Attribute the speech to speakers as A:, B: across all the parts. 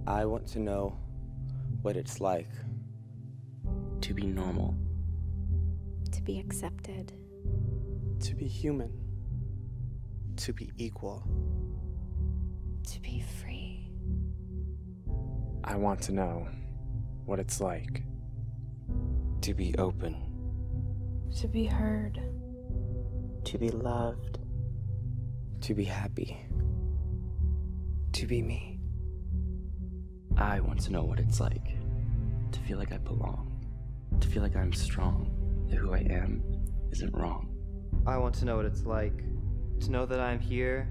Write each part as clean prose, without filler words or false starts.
A: I want to know what it's like to be normal,
B: to be accepted,
C: to be human, to be equal,
B: to be free.
D: I want to know what it's like
A: to be open,
E: to be heard,
C: to be loved,
A: to be happy, to be me.
F: I want to know what it's like to feel like I belong, to feel like I'm strong, that who I am isn't wrong.
G: I want to know what it's like to know that I'm here,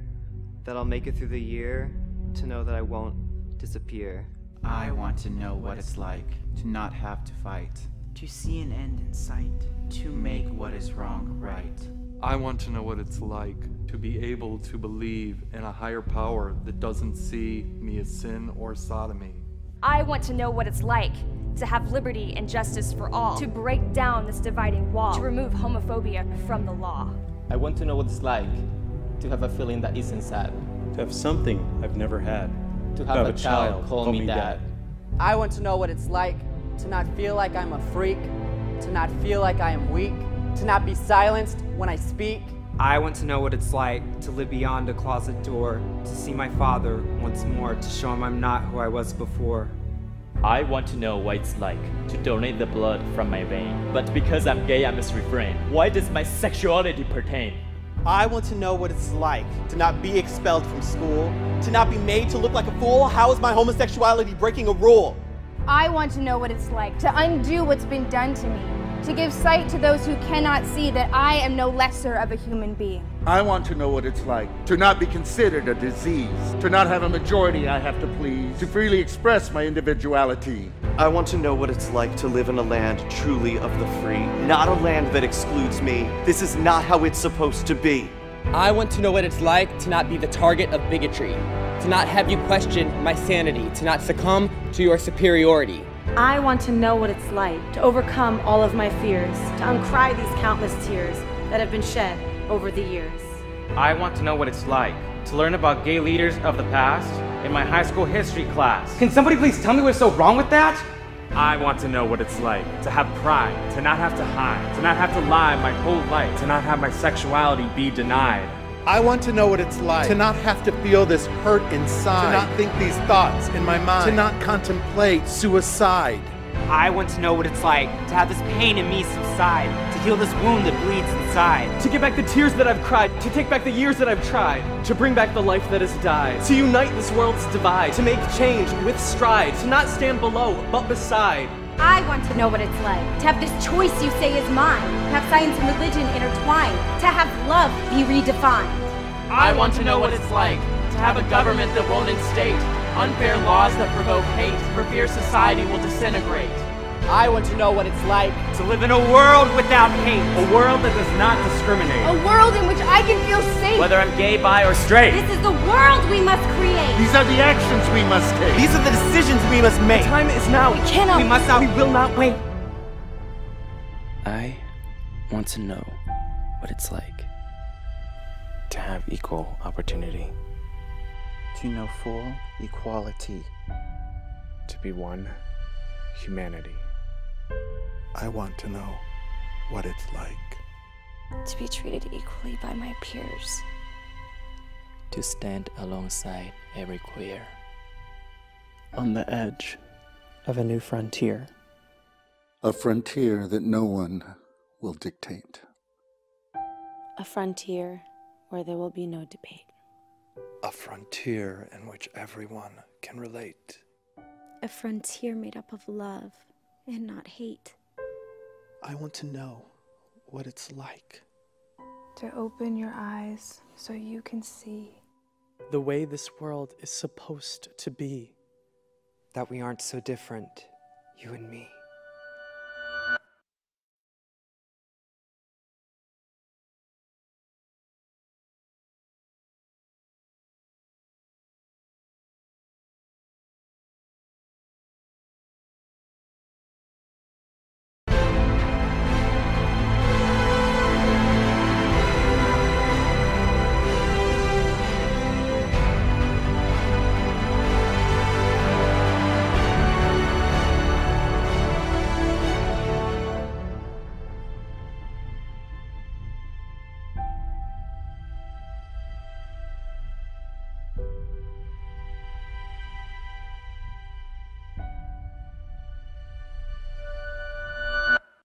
G: that I'll make it through the year, to know that I won't disappear.
H: I want to know what it's like to not have to fight, to see an end in sight, to make what is wrong right.
I: I want to know what it's like to be able to believe in a higher power that doesn't see me as sin or sodomy.
J: I want to know what it's like to have liberty and justice for all, to break down this dividing wall, to remove homophobia from the law.
K: I want to know what it's like to have a feeling that isn't sad,
L: to have something I've never had,
K: to have a child call me dad.
M: I want to know what it's like to not feel like I'm a freak, to not feel like I am weak, to not be silenced when I speak.
N: I want to know what it's like to live beyond a closet door, to see my father once more, to show him I'm not who I was before.
O: I want to know what it's like to donate the blood from my vein. But because I'm gay, I must refrain. Why does my sexuality pertain?
C: I want to know what it's like to not be expelled from school, to not be made to look like a fool. How is my homosexuality breaking a rule?
E: I want to know what it's like to undo what's been done to me, to give sight to those who cannot see that I am no lesser of a human being.
P: I want to know what it's like to not be considered a disease, to not have a majority I have to please, to freely express my individuality.
Q: I want to know what it's like to live in a land truly of the free, not a land that excludes me. This is not how it's supposed to be.
M: I want to know what it's like to not be the target of bigotry, to not have you question my sanity, to not succumb to your superiority.
R: I want to know what it's like to overcome all of my fears, to uncry these countless tears that have been shed over the years.
S: I want to know what it's like to learn about gay leaders of the past in my high school history class. Can somebody please tell me what's so wrong with that?
D: I want to know what it's like to have pride, to not have to hide, to not have to lie my whole life, to not have my sexuality be denied.
P: I want to know what it's like to not have to feel this hurt inside, to not think these thoughts in my mind, to not contemplate suicide.
N: I want to know what it's like to have this pain in me subside, to heal this wound that bleeds inside.
T: To get back the tears that I've cried, to take back the years that I've tried, to bring back the life that has died, to unite this world's divide, to make change with stride, to not stand below, but beside.
E: I want to know what it's like to have this choice you say is mine, to have science and religion intertwined, to have love be redefined.
O: I want to know what it's like to have a government that won't instate unfair laws that provoke hate, for fear society will disintegrate.
M: I want to know what it's like
N: to live in a world without hate,
D: a world that does not discriminate,
E: a world in which I can feel safe,
S: whether I'm gay, bi, or straight.
E: This is the world we must create.
P: These are the actions we must take.
N: These are the decisions we must make.
T: The time is now.
E: We cannot.
N: We must not.
T: We will not wait.
F: I want to know what it's like
A: to have equal opportunity,
C: to know full equality,
D: to be one humanity.
P: I want to know what it's like
B: to be treated equally by my peers,
F: to stand alongside every queer,
C: on the edge of a new frontier.
P: A frontier that no one will dictate.
B: a frontier where there will be no debate.
C: A frontier in which everyone can relate.
B: A frontier made up of love and not hate.
C: I want to know what it's like
E: to open your eyes so you can see
C: the way this world is supposed to be.
A: That we aren't so different, you and me.